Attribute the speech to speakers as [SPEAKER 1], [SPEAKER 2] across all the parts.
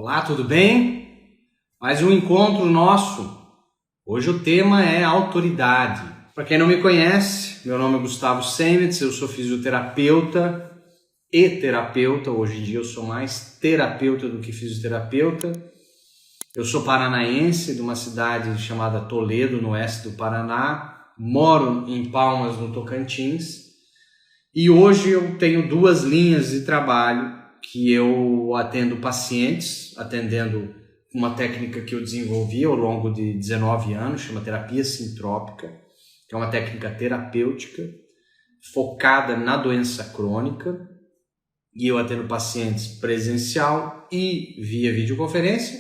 [SPEAKER 1] Olá, tudo bem? Mais um encontro nosso. Hoje o tema é autoridade. Para quem não me conhece, meu nome é Gustavo Semitz, eu sou fisioterapeuta e terapeuta. Hoje em dia eu sou mais terapeuta do que fisioterapeuta. Eu sou paranaense, de uma cidade chamada Toledo, no oeste do Paraná. Moro em Palmas, no Tocantins. E hoje eu tenho duas linhas de trabalho que eu atendo pacientes, atendendo uma técnica que eu desenvolvi ao longo de 19 anos, chama terapia sintrópica, que é uma técnica terapêutica focada na doença crônica, e eu atendo pacientes presencial e via videoconferência,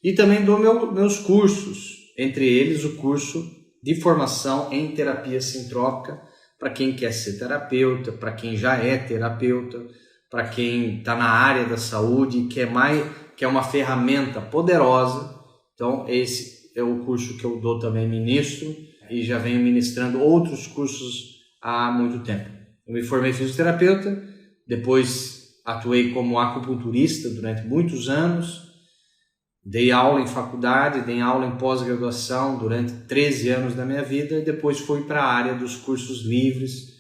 [SPEAKER 1] e também dou meus cursos, entre eles o curso de formação em terapia sintrópica, para quem quer ser terapeuta, para quem já é terapeuta, para quem está na área da saúde, que é uma ferramenta poderosa. Então esse é o curso que eu dou também, ministro, e já venho ministrando outros cursos há muito tempo. Eu me formei fisioterapeuta, depois atuei como acupunturista durante muitos anos, dei aula em faculdade, dei aula em pós-graduação durante 13 anos da minha vida, e depois fui para a área dos cursos livres,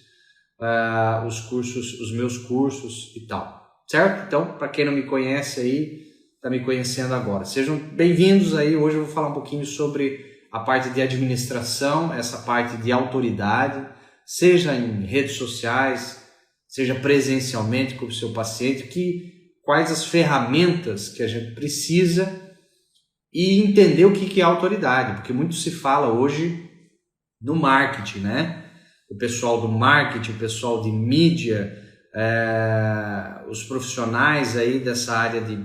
[SPEAKER 1] os meus cursos e tal, certo? Então, para quem não me conhece aí, está me conhecendo agora. Sejam bem-vindos aí. Hoje eu vou falar um pouquinho sobre a parte de administração, essa parte de autoridade, seja em redes sociais, seja presencialmente com o seu paciente, quais as ferramentas que a gente precisa e entender o que é autoridade, porque muito se fala hoje no marketing, né? O pessoal do marketing, o pessoal de mídia, os profissionais aí dessa área de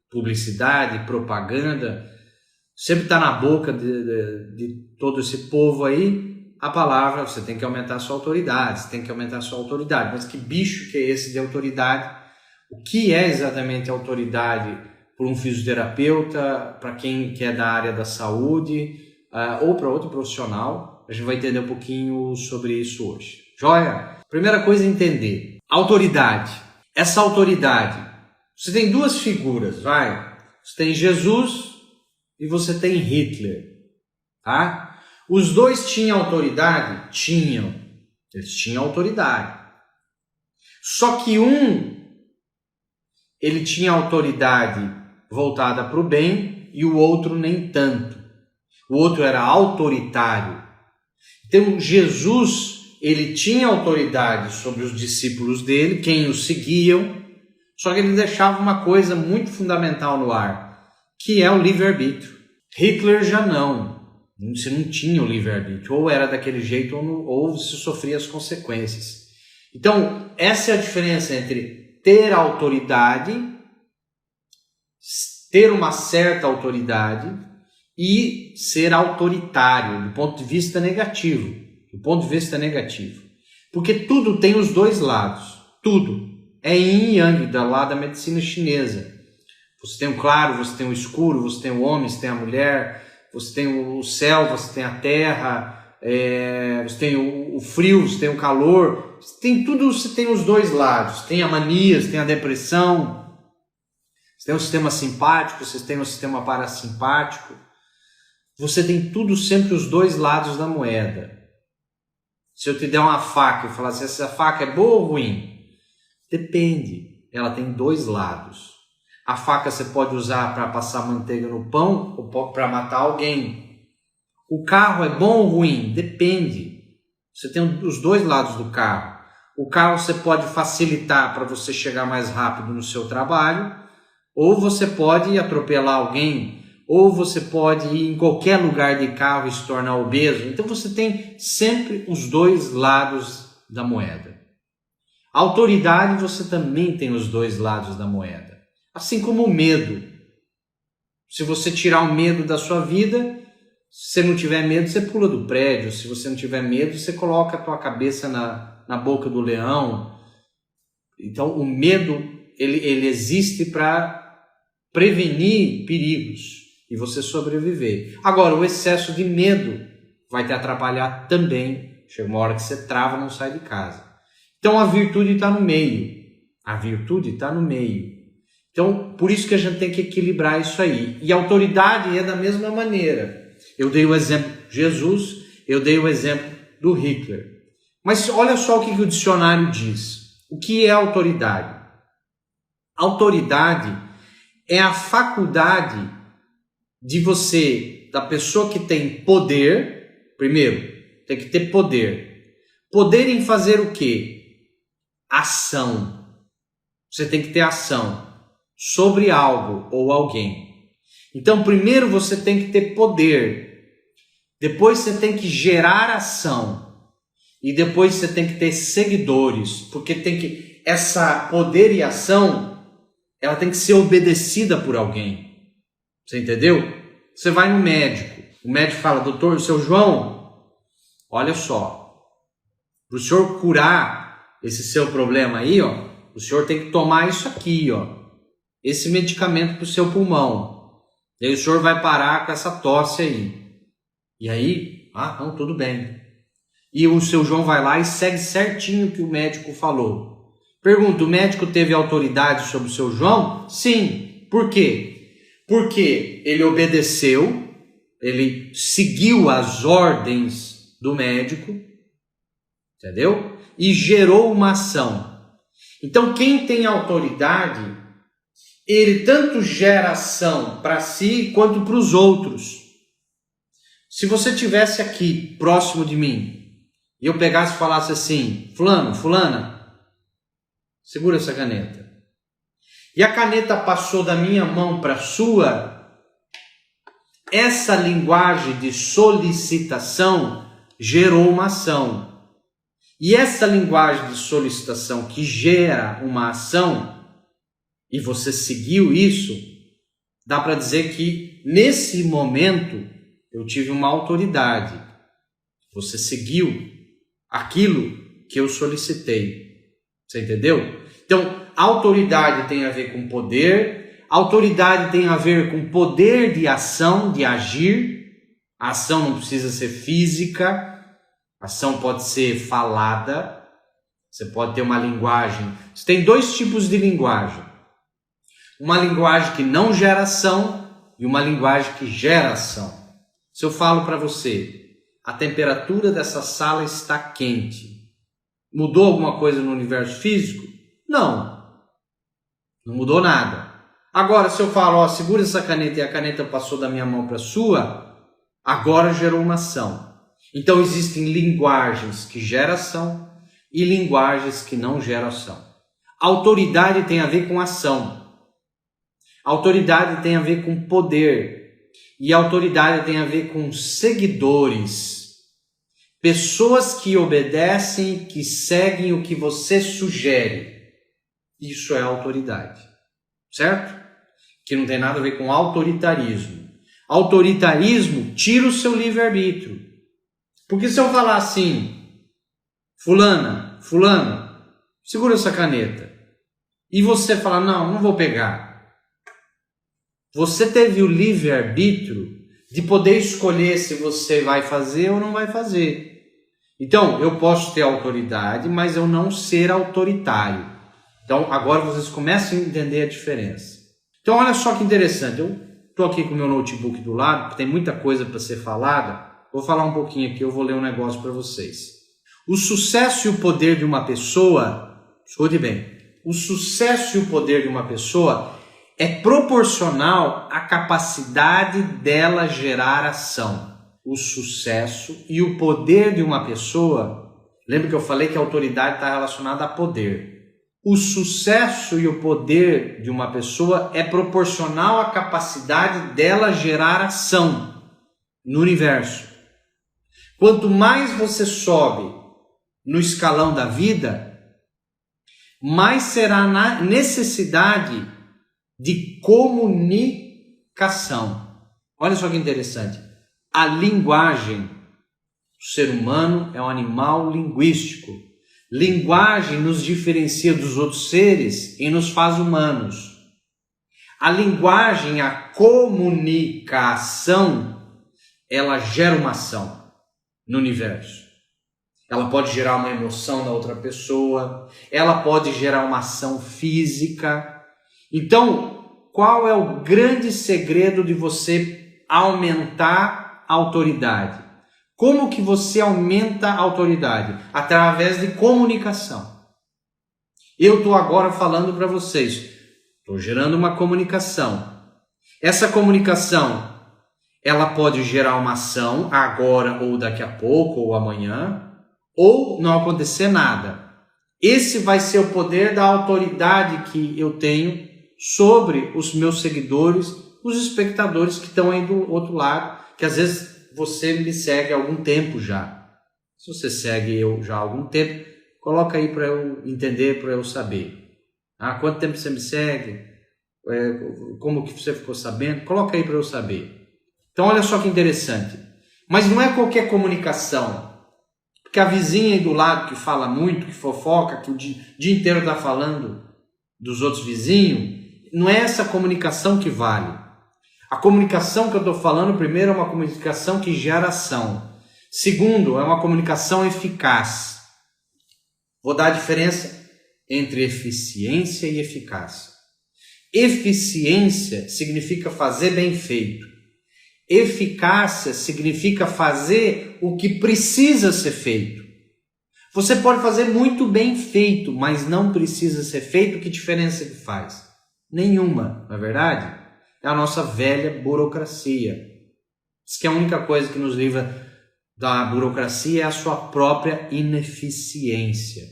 [SPEAKER 1] publicidade, propaganda, sempre está na boca de todo esse povo aí a palavra: você tem que aumentar a sua autoridade, você tem que aumentar a sua autoridade. Mas que bicho que é esse de autoridade? O que é exatamente autoridade para um fisioterapeuta, para quem quer da área da saúde, ou para outro profissional? A gente vai entender um pouquinho sobre isso hoje. Joia? Primeira coisa é entender. Autoridade. Essa autoridade, você tem duas figuras, vai? Você tem Jesus e você tem Hitler, tá? Os dois tinham autoridade? Tinham. Eles tinham autoridade. Só que ele tinha autoridade voltada para o bem e o outro nem tanto. O outro era autoritário. Então Jesus, ele tinha autoridade sobre os discípulos dele, quem o seguiam, só que ele deixava uma coisa muito fundamental no ar, que é o livre-arbítrio. Hitler já não. Você não tinha o livre-arbítrio, ou era daquele jeito ou você sofria as consequências. Então essa é a diferença entre ter autoridade, ter uma certa autoridade, e ser autoritário do ponto de vista negativo. Do ponto de vista negativo. Porque tudo tem os dois lados. Tudo. É yin e yang, do lado da medicina chinesa. Você tem o claro, você tem o escuro, você tem o homem, você tem a mulher, você tem o céu, você tem a terra, você tem o frio, você tem o calor. Você tem tudo, você tem os dois lados. Tem a mania, você tem a depressão. Você tem o sistema simpático, você tem o sistema parasimpático. Você tem tudo, sempre os dois lados da moeda. Se eu te der uma faca e falar assim, essa faca é boa ou ruim? Depende. Ela tem dois lados. A faca você pode usar para passar manteiga no pão ou para matar alguém. O carro é bom ou ruim? Depende. Você tem os dois lados do carro. O carro você pode facilitar para você chegar mais rápido no seu trabalho, ou você pode atropelar alguém, ou você pode ir em qualquer lugar de carro e se tornar obeso. Então você tem sempre os dois lados da moeda. A autoridade, você também tem os dois lados da moeda. Assim como o medo. Se você tirar o medo da sua vida, se você não tiver medo, você pula do prédio. Se você não tiver medo, você coloca a tua cabeça na boca do leão. Então o medo, ele existe para prevenir perigos e você sobreviver. Agora, o excesso de medo vai te atrapalhar também. Chega uma hora que você trava, não sai de casa. Então a virtude está no meio. A virtude está no meio. Então, por isso que a gente tem que equilibrar isso aí. E a autoridade é da mesma maneira. Eu dei o exemplo de Jesus, eu dei o exemplo do Hitler. Mas olha só o que o dicionário diz. O que é autoridade? Autoridade é a faculdade de você, da pessoa que tem poder, primeiro, tem que ter poder. Poder em fazer o quê? Ação. Você tem que ter ação sobre algo ou alguém. Então, primeiro você tem que ter poder. Depois você tem que gerar ação. E depois você tem que ter seguidores. Porque essa poder e ação, ela tem que ser obedecida por alguém. Você entendeu? Você vai no médico. O médico fala, doutor, seu João, olha só. Para o senhor curar esse seu problema aí, ó, o senhor tem que tomar isso aqui, ó. Esse medicamento para o seu pulmão. E aí o senhor vai parar com essa tosse aí. E aí, não, tudo bem. E o seu João vai lá e segue certinho o que o médico falou. Pergunta, o médico teve autoridade sobre o seu João? Sim. Por quê? Porque ele obedeceu, ele seguiu as ordens do médico, entendeu? E gerou uma ação. Então, quem tem autoridade, ele tanto gera ação para si quanto para os outros. Se você estivesse aqui, próximo de mim, e eu pegasse e falasse assim, fulano, fulana, segura essa caneta. E a caneta passou da minha mão para a sua, essa linguagem de solicitação gerou uma ação. E essa linguagem de solicitação que gera uma ação, e você seguiu isso, dá para dizer que nesse momento eu tive uma autoridade. Você seguiu aquilo que eu solicitei. Você entendeu? Então, autoridade tem a ver com poder, autoridade tem a ver com poder de ação, de agir. A ação não precisa ser física, a ação pode ser falada, você pode ter uma linguagem. Você tem dois tipos de linguagem. Uma linguagem que não gera ação e uma linguagem que gera ação. Se eu falo para você, a temperatura dessa sala está quente. Mudou alguma coisa no universo físico? Não. Não mudou nada. Agora, se eu falo, segura essa caneta e a caneta passou da minha mão para a sua, agora gerou uma ação. Então, existem linguagens que geram ação e linguagens que não geram ação. Autoridade tem a ver com ação. Autoridade tem a ver com poder. E autoridade tem a ver com seguidores. Pessoas que obedecem, que seguem o que você sugere. Isso é autoridade. Certo? Que não tem nada a ver com autoritarismo. Autoritarismo tira o seu livre-arbítrio. Porque se eu falar assim, fulana, fulano, segura essa caneta. E você falar, não vou pegar. Você teve o livre-arbítrio de poder escolher se você vai fazer ou não vai fazer. Então, eu posso ter autoridade, mas eu não ser autoritário. Então, agora vocês começam a entender a diferença. Então, olha só que interessante. Eu estou aqui com o meu notebook do lado, porque tem muita coisa para ser falada. Vou falar um pouquinho aqui, eu vou ler um negócio para vocês. O sucesso e o poder de uma pessoa, escute bem, o sucesso e o poder de uma pessoa é proporcional à capacidade dela gerar ação. O sucesso e o poder de uma pessoa, lembra que eu falei que a autoridade está relacionada a poder. O sucesso e o poder de uma pessoa é proporcional à capacidade dela gerar ação no universo. Quanto mais você sobe no escalão da vida, mais será a necessidade de comunicação. Olha só que interessante. A linguagem, o ser humano é um animal linguístico. Linguagem nos diferencia dos outros seres e nos faz humanos. A linguagem, a comunicação, ela gera uma ação no universo. Ela pode gerar uma emoção na outra pessoa, ela pode gerar uma ação física. Então, qual é o grande segredo de você aumentar a autoridade? Como que você aumenta a autoridade? Através de comunicação. Eu estou agora falando para vocês, estou gerando uma comunicação. Essa comunicação, ela pode gerar uma ação agora ou daqui a pouco ou amanhã, ou não acontecer nada. Esse vai ser o poder da autoridade que eu tenho sobre os meus seguidores, os espectadores que estão aí do outro lado, que às vezes você me segue há algum tempo já. Se você segue eu já há algum tempo, coloca aí para eu entender, para eu saber. Há quanto tempo você me segue? Como que você ficou sabendo? Coloca aí para eu saber. Então olha só que interessante. Mas não é qualquer comunicação. Porque a vizinha aí do lado que fala muito, que fofoca, que o dia inteiro está falando dos outros vizinhos, não é essa comunicação que vale. A comunicação que eu estou falando, primeiro, é uma comunicação que gera ação. Segundo, é uma comunicação eficaz. Vou dar a diferença entre eficiência e eficácia. Eficiência significa fazer bem feito. Eficácia significa fazer o que precisa ser feito. Você pode fazer muito bem feito, mas não precisa ser feito. Que diferença que faz? Nenhuma, não é verdade? É a nossa velha burocracia. Diz que a única coisa que nos livra da burocracia é a sua própria ineficiência.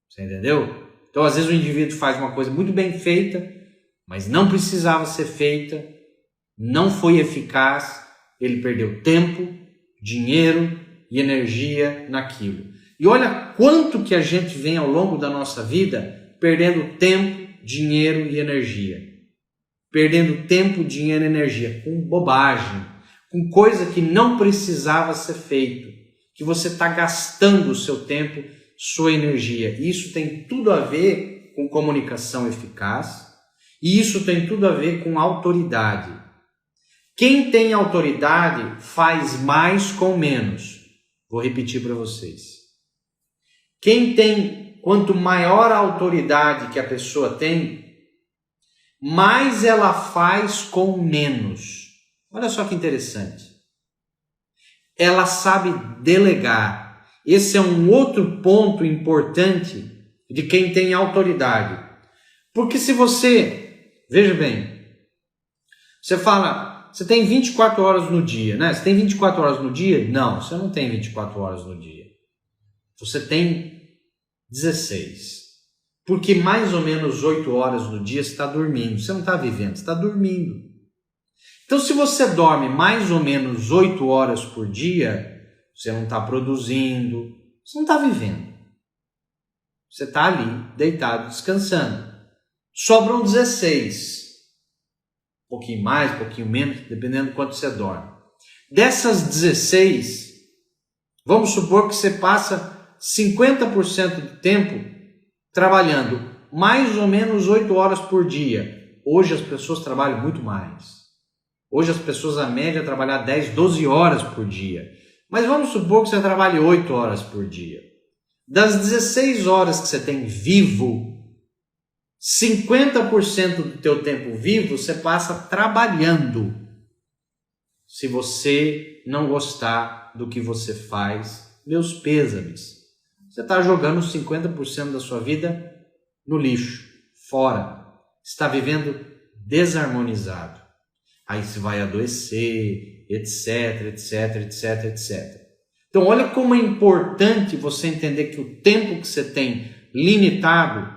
[SPEAKER 1] Você entendeu? Então, às vezes o indivíduo faz uma coisa muito bem feita, mas não precisava ser feita, não foi eficaz, ele perdeu tempo, dinheiro e energia naquilo. E olha quanto que a gente vem ao longo da nossa vida perdendo tempo, dinheiro e energia. Perdendo tempo, dinheiro e energia com bobagem, com coisa que não precisava ser feito, que você está gastando o seu tempo, sua energia. Isso tem tudo a ver com comunicação eficaz e isso tem tudo a ver com autoridade. Quem tem autoridade faz mais com menos. Vou repetir para vocês. Quanto maior a autoridade que a pessoa tem, mais ela faz com menos. Olha só que interessante. Ela sabe delegar. Esse é um outro ponto importante de quem tem autoridade. Porque se você, veja bem, você fala, você tem 24 horas no dia, né? Você tem 24 horas no dia? Não, você não tem 24 horas no dia. Você tem 16. Porque mais ou menos 8 horas no dia você está dormindo. Você não está vivendo, você está dormindo. Então, se você dorme mais ou menos 8 horas por dia, você não está produzindo, você não está vivendo. Você está ali, deitado, descansando. Sobram 16. Um pouquinho mais, um pouquinho menos, dependendo do quanto você dorme. Dessas 16, vamos supor que você passa 50% do tempo trabalhando mais ou menos 8 horas por dia. Hoje as pessoas trabalham muito mais. Hoje as pessoas, a média, trabalham 10, 12 horas por dia. Mas vamos supor que você trabalhe 8 horas por dia. Das 16 horas que você tem vivo, 50% do teu tempo vivo você passa trabalhando. Se você não gostar do que você faz, meus pêsames. Você está jogando 50% da sua vida no lixo, fora. Está vivendo desarmonizado. Aí você vai adoecer, etc, etc, etc, etc. Então olha como é importante você entender que o tempo que você tem limitado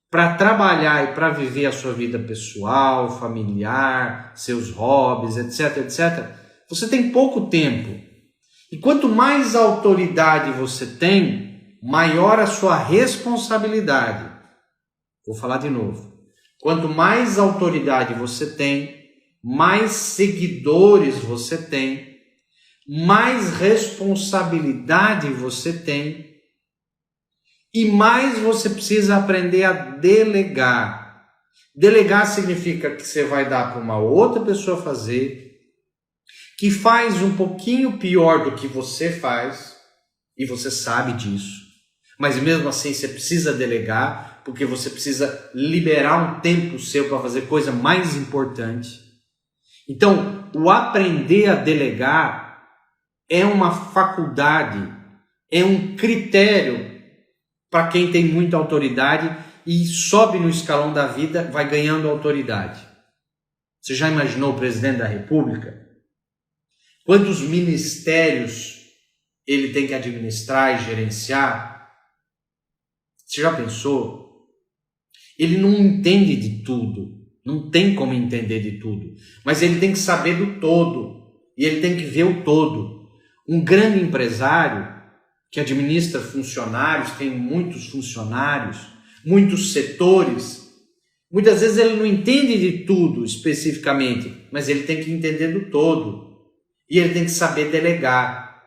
[SPEAKER 1] para trabalhar e para viver a sua vida pessoal, familiar, seus hobbies, etc, etc, você tem pouco tempo. E quanto mais autoridade você tem, maior a sua responsabilidade. Vou falar de novo. Quanto mais autoridade você tem, mais seguidores você tem, mais responsabilidade você tem e mais você precisa aprender a delegar. Delegar significa que você vai dar para uma outra pessoa fazer, que faz um pouquinho pior do que você faz, e você sabe disso. Mas mesmo assim você precisa delegar, porque você precisa liberar um tempo seu para fazer coisa mais importante. Então, o aprender a delegar é uma faculdade, é um critério para quem tem muita autoridade e sobe no escalão da vida, vai ganhando autoridade. Você já imaginou o presidente da República? Quantos ministérios ele tem que administrar e gerenciar? Você já pensou? Ele não entende de tudo, não tem como entender de tudo, mas ele tem que saber do todo e ele tem que ver o todo. Um grande empresário que administra funcionários, tem muitos funcionários, muitos setores, muitas vezes ele não entende de tudo especificamente, mas ele tem que entender do todo e ele tem que saber delegar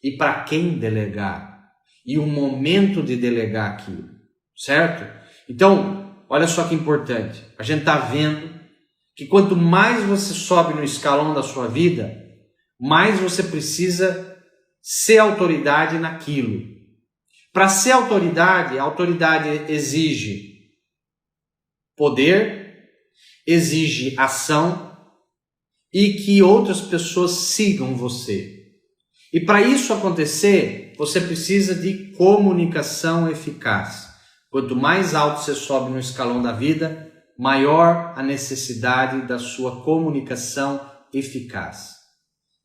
[SPEAKER 1] e para quem delegar e o momento de delegar aquilo, certo? Então, olha só que importante, a gente está vendo que quanto mais você sobe no escalão da sua vida, mais você precisa ser autoridade naquilo. Para ser autoridade, a autoridade exige poder, exige ação e que outras pessoas sigam você. E para isso acontecer, você precisa de comunicação eficaz. Quanto mais alto você sobe no escalão da vida, maior a necessidade da sua comunicação eficaz.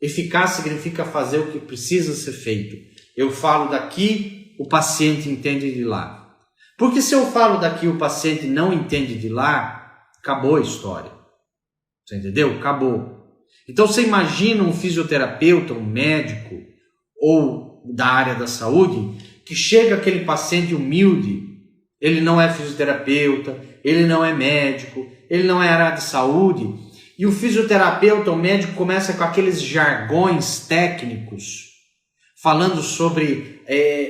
[SPEAKER 1] Eficaz significa fazer o que precisa ser feito. Eu falo daqui, o paciente entende de lá. Porque se eu falo daqui, o paciente não entende de lá, acabou a história. Você entendeu? Acabou. Então você imagina um fisioterapeuta, um médico ou da área da saúde, que chega aquele paciente humilde, ele não é fisioterapeuta, ele não é médico, ele não é área de saúde, e o fisioterapeuta, o médico, começa com aqueles jargões técnicos, falando sobre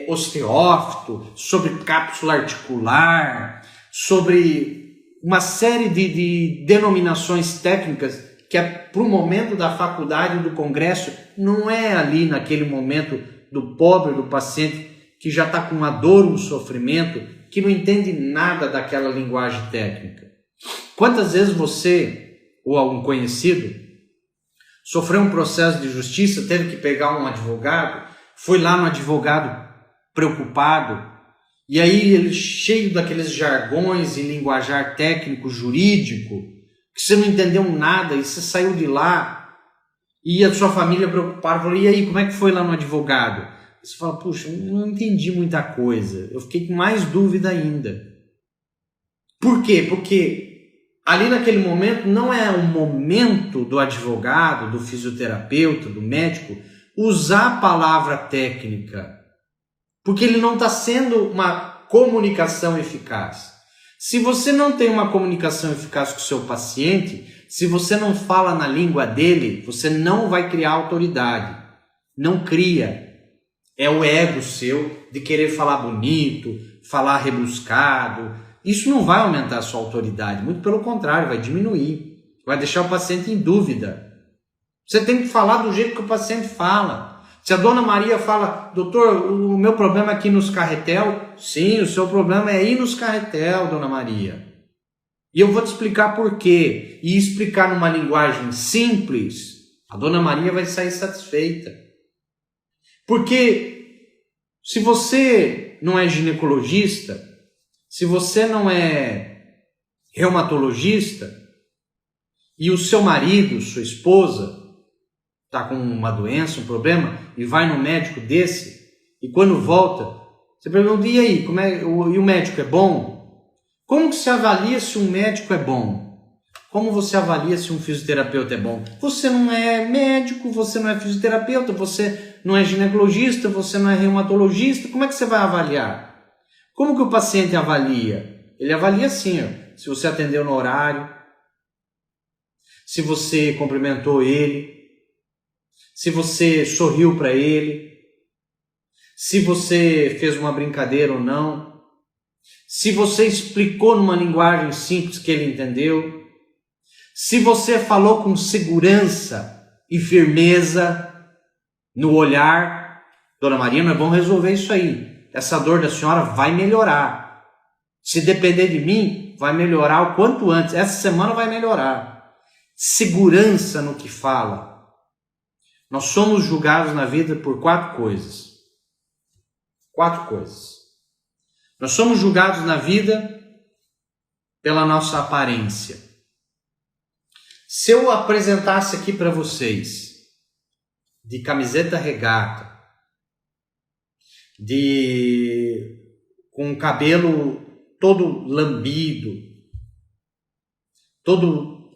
[SPEAKER 1] osteófito, sobre cápsula articular, sobre uma série de denominações técnicas que para o momento da faculdade, do congresso, não é ali naquele momento do pobre, do paciente que já está com uma dor, um sofrimento, que não entende nada daquela linguagem técnica. Quantas vezes você ou algum conhecido sofreu um processo de justiça, teve que pegar um advogado, foi lá no advogado preocupado, e aí ele cheio daqueles jargões e linguajar técnico, jurídico, que você não entendeu nada, e você saiu de lá, e a sua família preocupada, falou, e aí, como é que foi lá no advogado? Você fala, puxa, eu não entendi muita coisa, eu fiquei com mais dúvida ainda. Por quê? Porque ali naquele momento não é o momento do advogado, do fisioterapeuta, do médico usar a palavra técnica, porque ele não está sendo uma comunicação eficaz. Se você não tem uma comunicação eficaz com o seu paciente, se você não fala na língua dele, você não vai criar autoridade. Não cria. É o ego seu de querer falar bonito, falar rebuscado. Isso não vai aumentar a sua autoridade, muito pelo contrário, vai diminuir, vai deixar o paciente em dúvida. Você tem que falar do jeito que o paciente fala. Se a dona Maria fala, doutor, o meu problema é aqui nos carretel, sim, o seu problema é ir nos carretel, dona Maria. E eu vou te explicar por quê. E explicar numa linguagem simples, a dona Maria vai sair satisfeita. Porque se você não é ginecologista, se você não é reumatologista e o seu marido, sua esposa, está com uma doença, um problema, e vai no médico desse, e quando volta, você pergunta, e aí, e o médico é bom? Como que se avalia se um médico é bom? Como você avalia se um fisioterapeuta é bom? Você não é médico, você não é fisioterapeuta, você não é ginecologista, você não é reumatologista, como é que você vai avaliar? Como que o paciente avalia? Ele avalia assim, ó, se você atendeu no horário, se você cumprimentou ele, se você sorriu para ele, se você fez uma brincadeira ou não, se você explicou numa linguagem simples que ele entendeu, se você falou com segurança e firmeza no olhar, dona Maria, nós vamos resolver isso aí. Essa dor da senhora vai melhorar. Se depender de mim, vai melhorar o quanto antes. Essa semana vai melhorar. Segurança no que fala. Nós somos julgados na vida por 4 coisas. 4 coisas. Nós somos julgados na vida pela nossa aparência. Se eu apresentasse aqui para vocês de camiseta regata, com o cabelo todo lambido, todo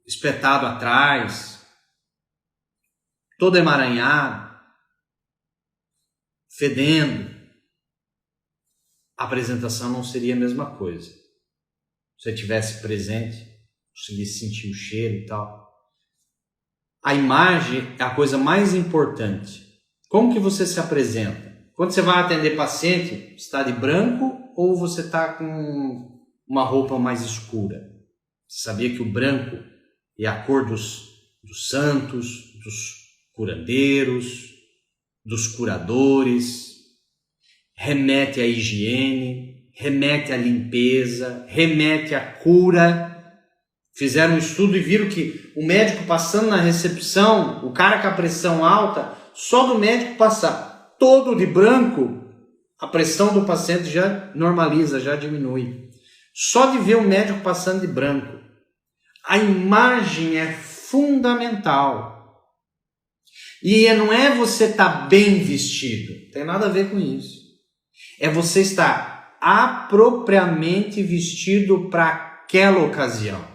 [SPEAKER 1] espetado atrás, todo emaranhado, fedendo, a apresentação não seria a mesma coisa. Se você estivesse presente, conseguisse sentir o cheiro e tal. A imagem é a coisa mais importante. Como que você se apresenta? Quando você vai atender paciente, está de branco ou você está com uma roupa mais escura? Você sabia que o branco é a cor dos santos, dos curandeiros, dos curadores, remete à higiene, remete à limpeza, remete à cura. Fizeram um estudo e viram que o médico passando na recepção, o cara com a pressão alta, só do médico passar todo de branco, a pressão do paciente já normaliza, já diminui. Só de ver o médico passando de branco. A imagem é fundamental. E não é você estar bem vestido, não tem nada a ver com isso. É você estar apropriadamente vestido para aquela ocasião.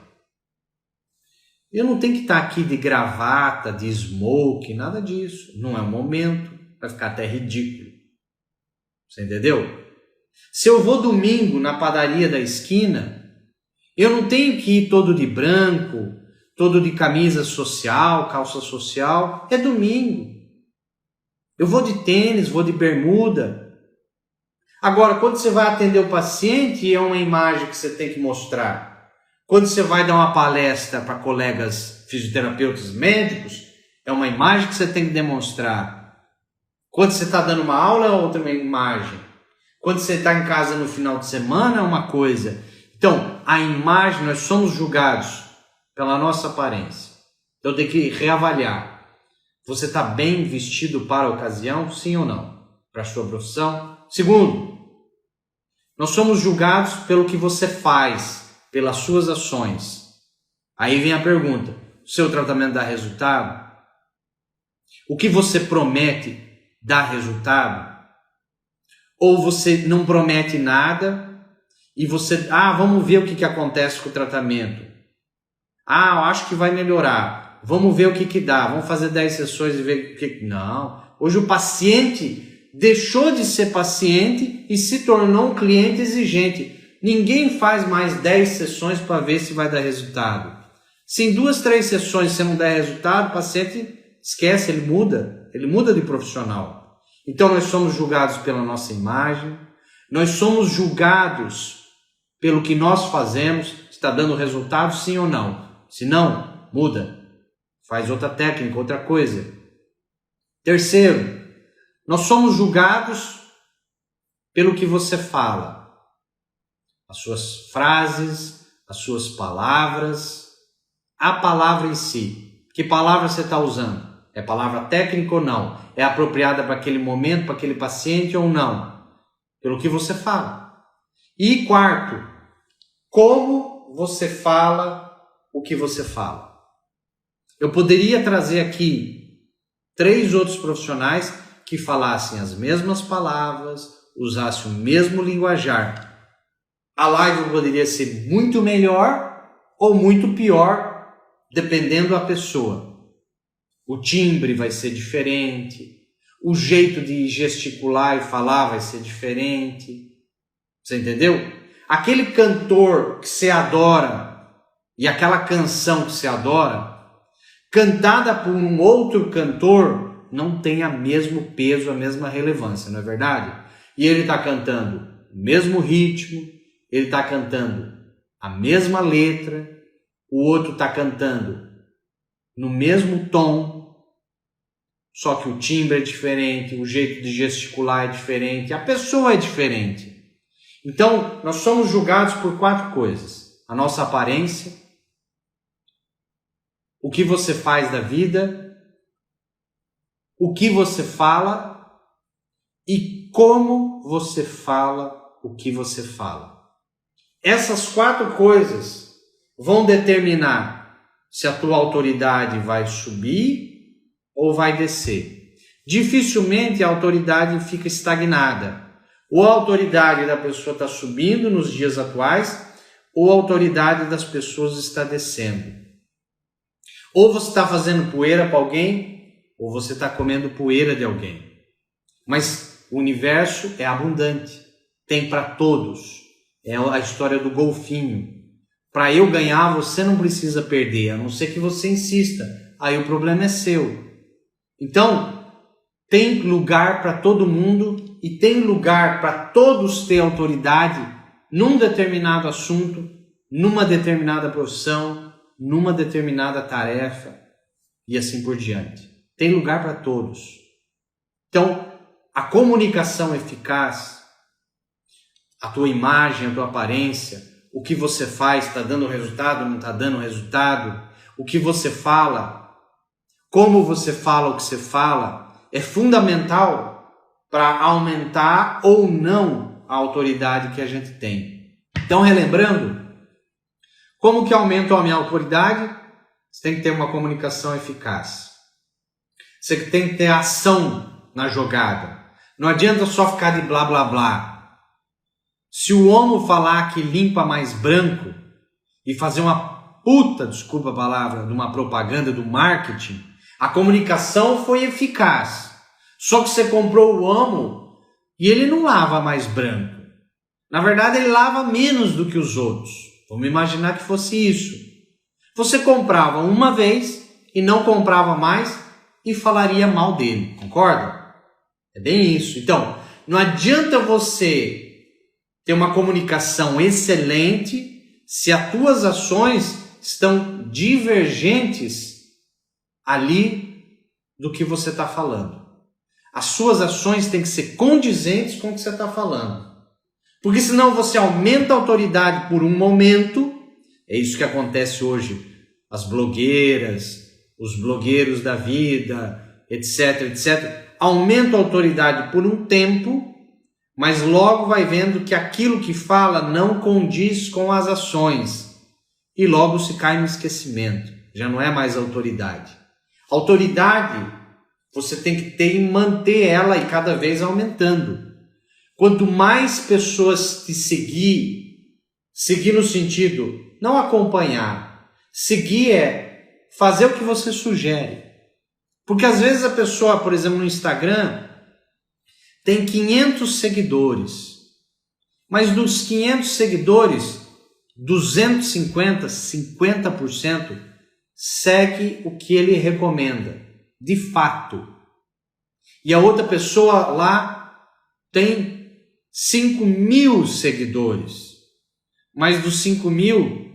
[SPEAKER 1] Eu não tenho que estar aqui de gravata, de smoke, nada disso. Não é o momento. Vai ficar até ridículo. Você entendeu? Se eu vou domingo na padaria da esquina, eu não tenho que ir todo de branco, todo de camisa social, calça social. É domingo. Eu vou de tênis, vou de bermuda. Agora, quando você vai atender o paciente, é uma imagem que você tem que mostrar. Quando você vai dar uma palestra para colegas fisioterapeutas médicos, é uma imagem que você tem que demonstrar. Quando você está dando uma aula, é outra imagem. Quando você está em casa no final de semana, é uma coisa. Então, a imagem, nós somos julgados pela nossa aparência. Então, tem que reavaliar. Você está bem vestido para a ocasião, sim ou não? Para a sua profissão. Segundo, nós somos julgados pelo que você faz, pelas suas ações. Aí vem a pergunta, o seu tratamento dá resultado? O que você promete dá resultado? Ou você não promete nada e você, vamos ver o que acontece com o tratamento. Eu acho que vai melhorar. Vamos ver o que dá. Vamos fazer 10 sessões e ver o que... Não. Hoje o paciente deixou de ser paciente e se tornou um cliente exigente. Ninguém faz mais 10 sessões para ver se vai dar resultado. Se em 2, 3 sessões você não der resultado, o paciente esquece, ele muda de profissional. Então nós somos julgados pela nossa imagem, nós somos julgados pelo que nós fazemos, está dando resultado sim ou não. Se não, muda, faz outra técnica, outra coisa. Terceiro, nós somos julgados pelo que você fala, as suas frases, as suas palavras, a palavra em si. Que palavra você está usando? É palavra técnica ou não? É apropriada para aquele momento, para aquele paciente ou não? Pelo que você fala. E quarto, como você fala o que você fala. Eu poderia trazer aqui 3 outros profissionais que falassem as mesmas palavras, usassem o mesmo linguajar. A live poderia ser muito melhor ou muito pior, dependendo da pessoa. O timbre vai ser diferente, o jeito de gesticular e falar vai ser diferente. Você entendeu? Aquele cantor que você adora e aquela canção que você adora, cantada por um outro cantor, não tem o mesmo peso, a mesma relevância, não é verdade? E ele está cantando o mesmo ritmo, ele está cantando a mesma letra, o outro está cantando no mesmo tom, só que o timbre é diferente, o jeito de gesticular é diferente, a pessoa é diferente. Então, nós somos julgados por 4 coisas: a nossa aparência, o que você faz da vida, o que você fala e como você fala o que você fala. Essas 4 coisas vão determinar se a tua autoridade vai subir ou vai descer. Dificilmente a autoridade fica estagnada. Ou a autoridade da pessoa está subindo nos dias atuais, ou a autoridade das pessoas está descendo. Ou você está fazendo poeira para alguém, ou você está comendo poeira de alguém. Mas o universo é abundante, tem para todos. É a história do golfinho. Para eu ganhar, você não precisa perder, a não ser que você insista. Aí o problema é seu. Então, tem lugar para todo mundo e tem lugar para todos ter autoridade num determinado assunto, numa determinada profissão, numa determinada tarefa e assim por diante. Tem lugar para todos. Então, a comunicação eficaz, a tua imagem, a tua aparência, o que você faz, está dando resultado, não está dando resultado, o que você fala, como você fala o que você fala, é fundamental para aumentar ou não a autoridade que a gente tem. Então, relembrando, como que aumenta a minha autoridade? Você tem que ter uma comunicação eficaz. Você tem que ter ação na jogada. Não adianta só ficar de blá blá blá. Se o homo falar que limpa mais branco e fazer uma puta, desculpa a palavra, de uma propaganda do marketing, a comunicação foi eficaz. Só que você comprou o homo e ele não lava mais branco. Na verdade, ele lava menos do que os outros. Vamos imaginar que fosse isso. Você comprava uma vez e não comprava mais e falaria mal dele, concorda? É bem isso. Então, não adianta você ter uma comunicação excelente se as tuas ações estão divergentes ali do que você está falando. As suas ações têm que ser condizentes com o que você está falando. Porque senão você aumenta a autoridade por um momento. É isso que acontece hoje. As blogueiras, os blogueiros da vida, etc, etc. Aumenta a autoridade por um tempo, mas logo vai vendo que aquilo que fala não condiz com as ações. E logo se cai no esquecimento. Já não é mais autoridade. Autoridade você tem que ter e manter ela e cada vez aumentando. Quanto mais pessoas te seguir no sentido, não acompanhar, seguir é fazer o que você sugere. Porque às vezes a pessoa, por exemplo, no Instagram, tem 500 seguidores, mas dos 500 seguidores, 250, 50% segue o que ele recomenda, de fato. E a outra pessoa lá tem 5.000 seguidores, mas dos 5.000,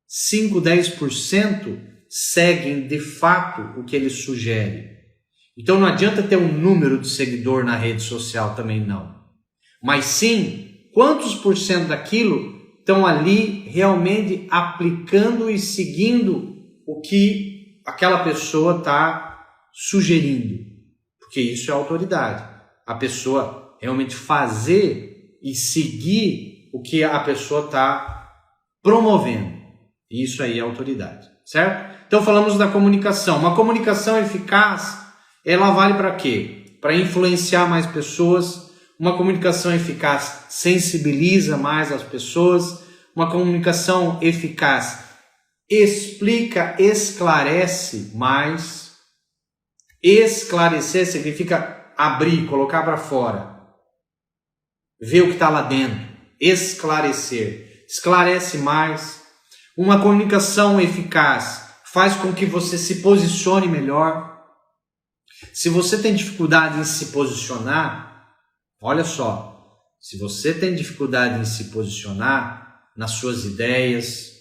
[SPEAKER 1] 5, 10% seguem de fato o que ele sugere. Então não adianta ter um número de seguidor na rede social também não. Mas sim, quantos por cento daquilo estão ali realmente aplicando e seguindo o que aquela pessoa está sugerindo. Porque isso é autoridade. A pessoa realmente fazer e seguir o que a pessoa está promovendo. Isso aí é autoridade, certo? Então falamos da comunicação. Uma comunicação eficaz, ela vale para quê? Para influenciar mais pessoas. Uma comunicação eficaz sensibiliza mais as pessoas. Uma comunicação eficaz explica, esclarece mais. Esclarecer significa abrir, colocar para fora. Ver o que está lá dentro, esclarecer, esclarece mais. Uma comunicação eficaz faz com que você se posicione melhor. Se você tem dificuldade em se posicionar, olha só, se você tem dificuldade em se posicionar nas suas ideias,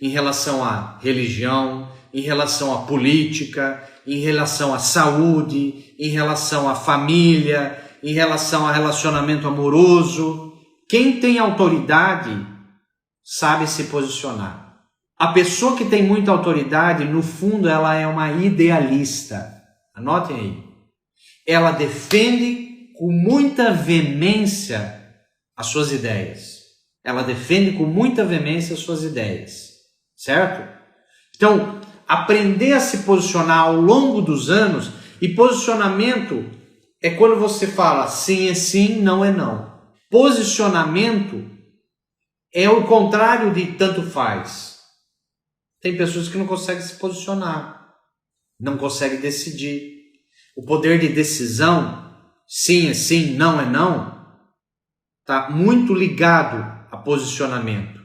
[SPEAKER 1] em relação à religião, em relação à política, em relação à saúde, em relação à família, em relação a relacionamento amoroso, Quem tem autoridade sabe se posicionar. A pessoa que tem muita autoridade, no fundo, ela é uma idealista. Anotem aí. Ela defende com muita veemência as suas ideias. Ela defende com muita veemência as suas ideias. Certo? Então, aprender a se posicionar ao longo dos anos, e posicionamento é quando você fala sim é sim, não é não. Posicionamento é o contrário de tanto faz. Tem pessoas que não conseguem se posicionar, não conseguem decidir. O poder de decisão, sim é sim, não é não, está muito ligado a posicionamento.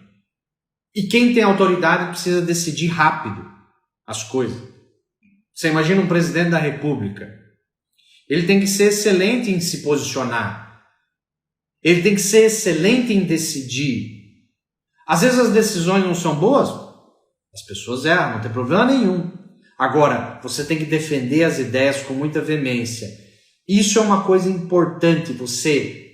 [SPEAKER 1] E quem tem autoridade precisa decidir rápido as coisas. Você imagina um presidente da República. Ele tem que ser excelente em se posicionar. Ele tem que ser excelente em decidir. Às vezes as decisões não são boas, as pessoas erram, não tem problema nenhum. Agora, você tem que defender as ideias com muita veemência. Isso é uma coisa importante, você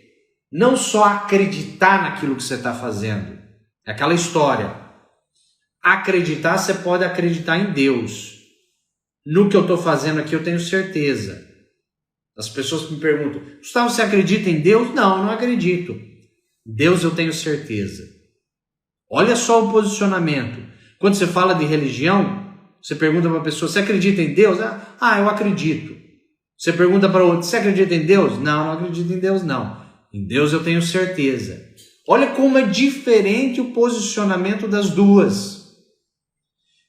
[SPEAKER 1] não só acreditar naquilo que você está fazendo. É aquela história. Acreditar, você pode acreditar em Deus. No que eu estou fazendo aqui, eu tenho certeza. As pessoas me perguntam, Gustavo, você acredita em Deus? Não, eu não acredito. Deus eu tenho certeza. Olha só o posicionamento. Quando você fala de religião, você pergunta para uma pessoa, você acredita em Deus? Ah, eu acredito. Você pergunta para outra, você acredita em Deus? Não, não acredito em Deus, não. Em Deus eu tenho certeza. Olha como é diferente o posicionamento das duas.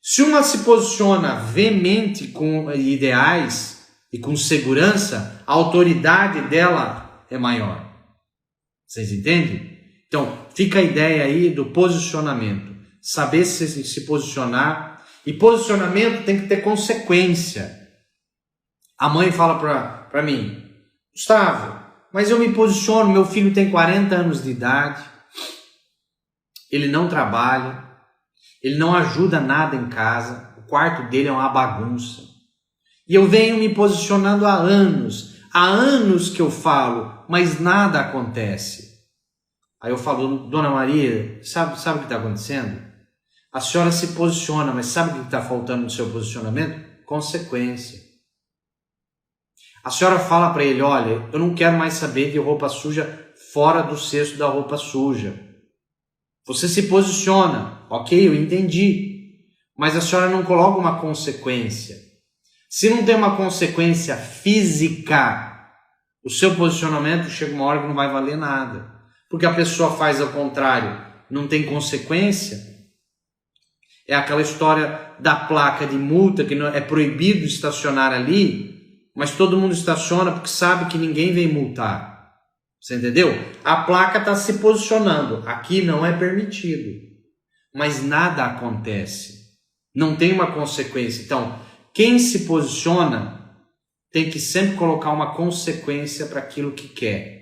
[SPEAKER 1] Se uma se posiciona veemente com ideais e com segurança, a autoridade dela é maior. Vocês entendem? Então, fica a ideia aí do posicionamento. Saber se posicionar. E posicionamento tem que ter consequência. A mãe fala para mim, Gustavo, mas eu me posiciono, meu filho tem 40 anos de idade, ele não trabalha, ele não ajuda nada em casa, o quarto dele é uma bagunça. E eu venho me posicionando há anos que eu falo, mas nada acontece. Aí eu falo, Dona Maria, sabe o que está acontecendo? A senhora se posiciona, mas sabe o que está faltando no seu posicionamento? Consequência. A senhora fala para ele, olha, eu não quero mais saber de roupa suja fora do cesto da roupa suja. Você se posiciona, ok, eu entendi, mas a senhora não coloca uma consequência. Se não tem uma consequência física, o seu posicionamento chega uma hora que não vai valer nada. Porque a pessoa faz ao contrário, não tem consequência. É aquela história da placa de multa, que não é proibido estacionar ali, mas todo mundo estaciona porque sabe que ninguém vem multar. Você entendeu? A placa está se posicionando. Aqui não é permitido. Mas nada acontece. Não tem uma consequência. Então, quem se posiciona tem que sempre colocar uma consequência para aquilo que quer.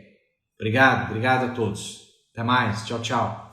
[SPEAKER 1] Obrigado a todos. Até mais. Tchau, tchau.